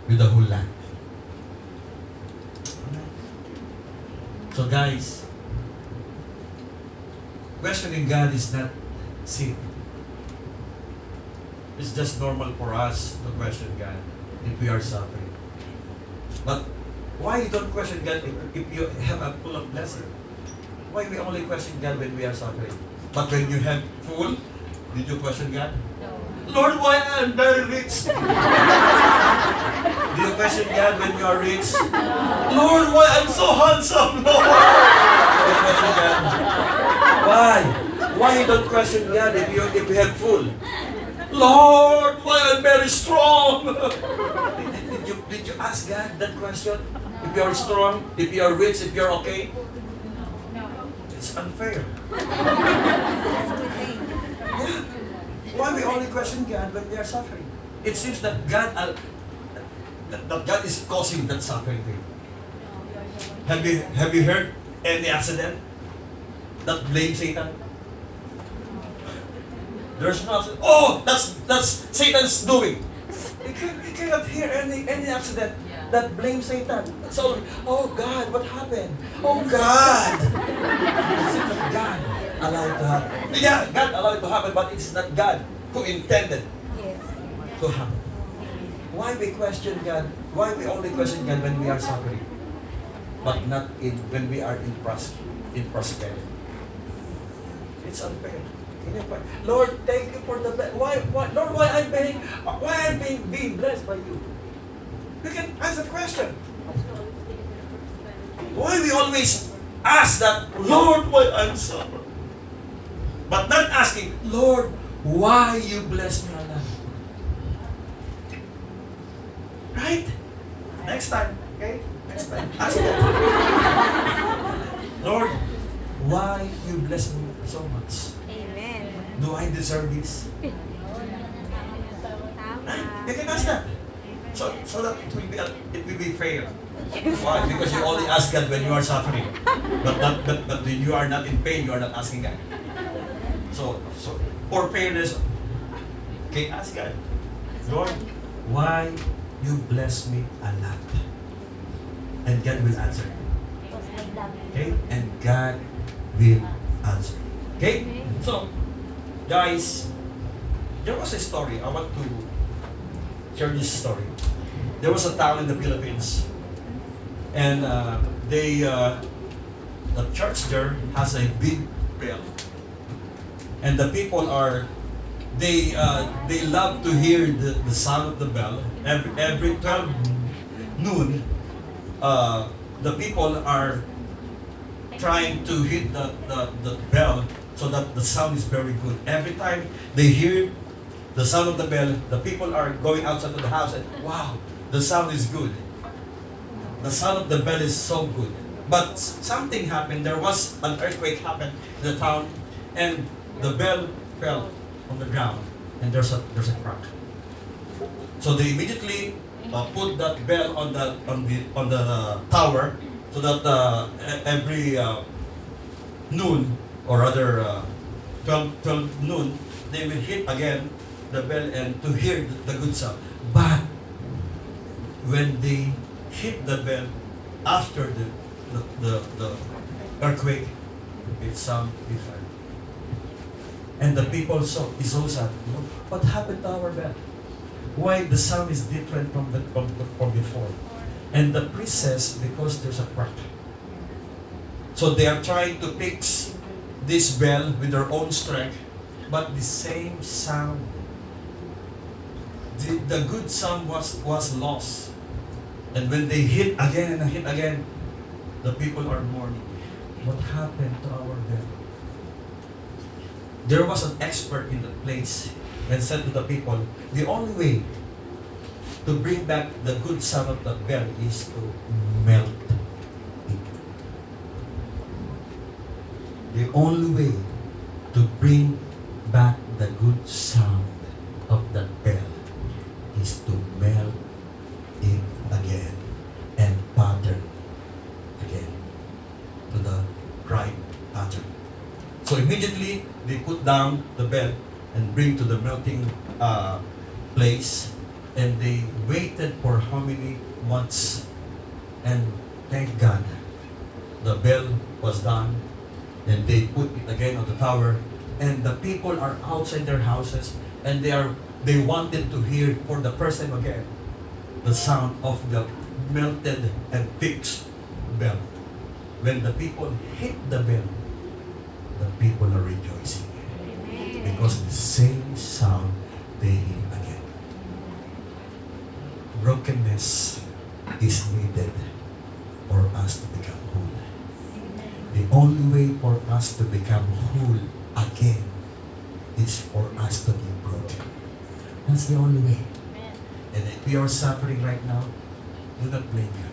with the whole land. So guys, questioning God is not sin. It's just normal for us to question God if we are suffering. But why you don't question God if you have a full of blessing? Why we only question God when we are suffering? But when you have full, did you question God? Lord, why I'm very rich? Do you question God when you are rich? Lord, why I'm so handsome? Lord, do you question God? Why? Why you don't question God if you have full? Lord, why I'm very strong? Did you ask God that question? If you are strong, if you are rich, if you're okay? It's unfair. Yeah. Why we only question God when we are suffering? It seems that God is causing that suffering to you. Have you heard any accident that blame Satan? There's no accident. Oh, that's Satan's doing. You cannot hear any accident that blame Satan. So, oh God, what happened? Oh God. It seems that God allowed it to happen. Yeah, God allowed it to happen, but it's not God who intended to happen. Why we question God? Why we only question God when we are suffering, but not when we are in prosperity? It's unfair. Lord, thank you for the why Lord, why I'm being blessed by you? We can ask the question. Why we always ask that, Lord, why I'm suffering? But not asking, Lord, why you bless me, Allah? Right? Next time, okay? Next time. Ask that. Lord, why you bless me so much? Amen. Do I deserve this? You can ask that. So that it will be fair. Why? Because you only ask God when you are suffering. But when you are not in pain, you are not asking God. So for fairness, okay, ask God, Lord, why you bless me a lot? And God will answer you. Okay? And God will answer you. Okay? So, guys, there was a story. I want to share this story. There was a town in the Philippines, and the church there has a big bell, and the people they love to hear the sound of the bell every 12 noon. The people are trying to hit the bell so that the sound is very good. Every time they hear the sound of the bell, the people are going outside of the house and, wow, the sound is good. The sound of the bell is so good. But something happened. There was an earthquake happened in the town, and the bell fell on the ground, and there's a crack. So they immediately put that bell on the tower, so that every noon, or rather 12 noon, they will hit again the bell and to hear the good sound. But when they hit the bell after the earthquake, it sounds different. And the people is so sad. What happened to our bell? Why the sound is different from before? And the priest says, because there's a crack. So they are trying to fix this bell with their own strength, but the same sound, the good sound was lost. And when they hit again and hit again, the people are mourning. What happened to our bell? There was an expert in the place and said to the people, the only way to bring back the good sound of the bell is to melt it. The only way to bring back the good sound of the bell is to melt it again and pattern again to the right pattern. So immediately they put down the bell and bring to the melting place, And they waited for how many months? And thank God, the bell was done, and they put it again on the tower, and the people are outside their houses, and they wanted to hear for the first time again the sound of the melted and fixed bell. When the people hit the bell, the people are rejoicing because the same sound they hear again. Brokenness is needed for us to become whole. The only way for us to become whole again is for us to be broken. That's the only way. And if we are suffering right now, do not blame God.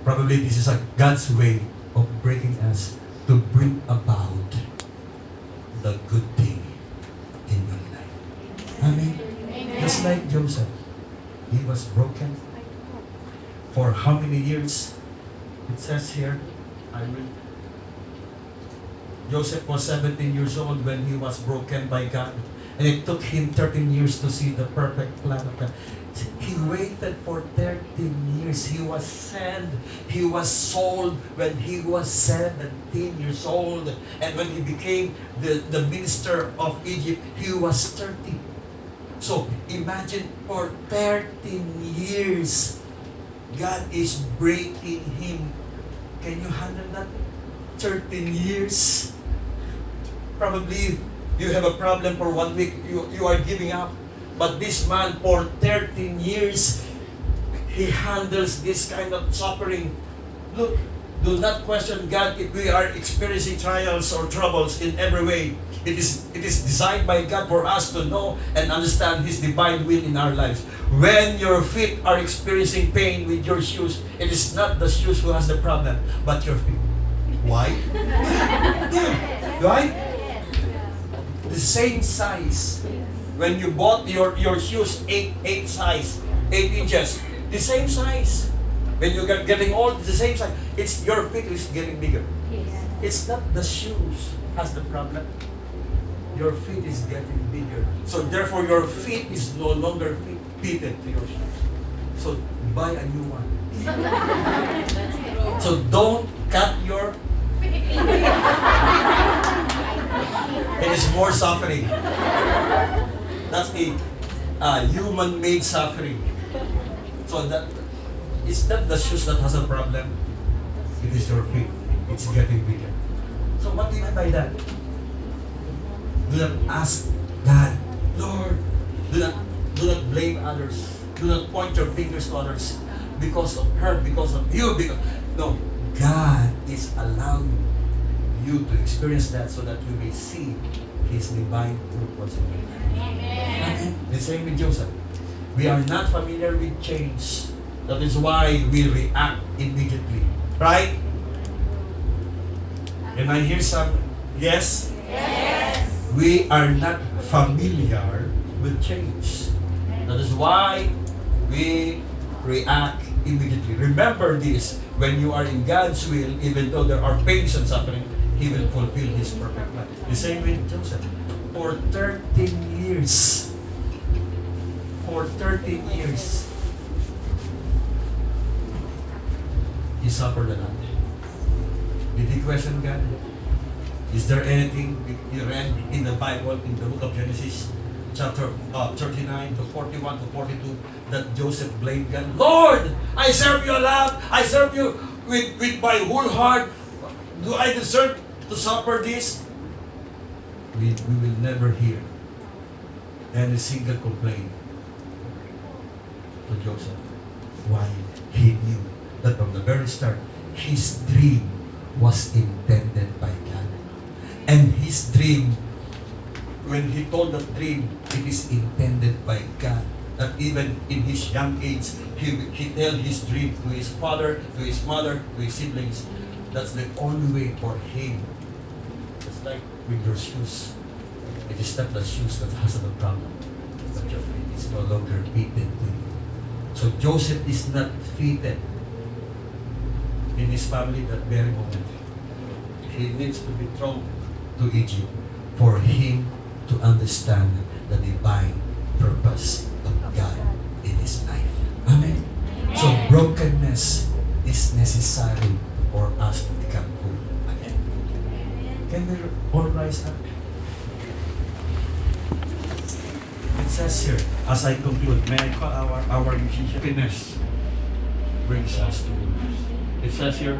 Probably this is God's way of breaking us to bring about the good thing in your life. Amen. Just like Joseph, he was broken for how many years? It says here, Joseph was 17 years old when he was broken by God. And it took him 13 years to see the perfect plan of God. He waited for 13 years. He was sent. He was sold when he was 17 years old. And when he became the minister of Egypt, he was 30. So imagine for 13 years, God is breaking him. Can you handle that? 13 years? Probably you have a problem for 1 week, you are giving up. But this man, for 13 years, he handles this kind of suffering. Look, do not question God if we are experiencing trials or troubles in every way. It is designed by God for us to know and understand His divine will in our lives. When your feet are experiencing pain with your shoes, it is not the shoes who has the problem, but your feet. Why? Yeah, right? The same size. When you bought your shoes, 8 size, 8 inches, the same size. When you get getting old, it's the same size. It's your feet is getting bigger. It's not the shoes has the problem. Your feet is getting bigger. So therefore, your feet is no longer fitted to your shoes. So buy a new one. So don't cut your. It is more suffering. That's a human-made suffering. So that it's not the shoes that has a problem. It is your feet. It's getting bigger. So what do you mean by that? Do not ask God, Lord. Do not blame others. Do not point your fingers to others because of her, because of you. No, God is allowing you to experience that so that you may see His divine purpose in your life. Amen. The same with Joseph. We are not familiar with change. That is why we react immediately. Right? Can I hear some? Yes? Yes. We are not familiar with change. That is why we react immediately. Remember this, when you are in God's will, even though there are pains and suffering, He will fulfill His perfect plan. The same with Joseph. For 13 years. For 13 years. He suffered a lot. Did he question God? Is there anything you read in the Bible, in the book of Genesis, chapter 39 to 41 to 42, that Joseph blamed God? Lord, I serve you a lot. I serve you with my whole heart. Do I deserve to suffer this? We will never hear any single complaint to Joseph. Why? He knew that from the very start, his dream was intended by God. And his dream, when he told that dream, it is intended by God. That even in his young age, he tell his dream to his father, to his mother, to his siblings. That's the only way for him. It's like with your shoes. It is not the shoes that has the problem, but your feet is no longer fitted to you. So Joseph is not fitted in his family that very moment. He needs to be thrown to Egypt for him to understand the divine purpose of God brokenness is necessary for us to become whole again. Can we all rise up? It says here, as I conclude, may I call our musician? Brokenness brings us to wholeness. It says here,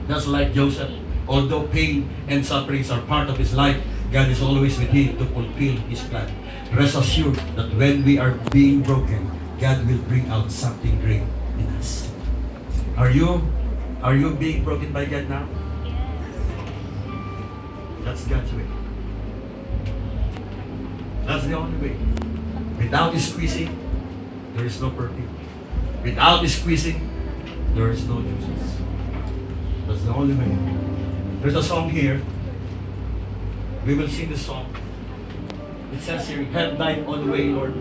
just like Joseph, although pain and sufferings are part of his life, God is always with him to fulfill his plan. Rest assured that when we are being broken, God will bring out something great in us. Are you being broken by God now? That's God's way. That's the only way. Without His squeezing, there is no perfume. Without His squeezing, there is no juices. That's the only way. There's a song here. We will sing the song. It says here, "Have thine own way, Lord."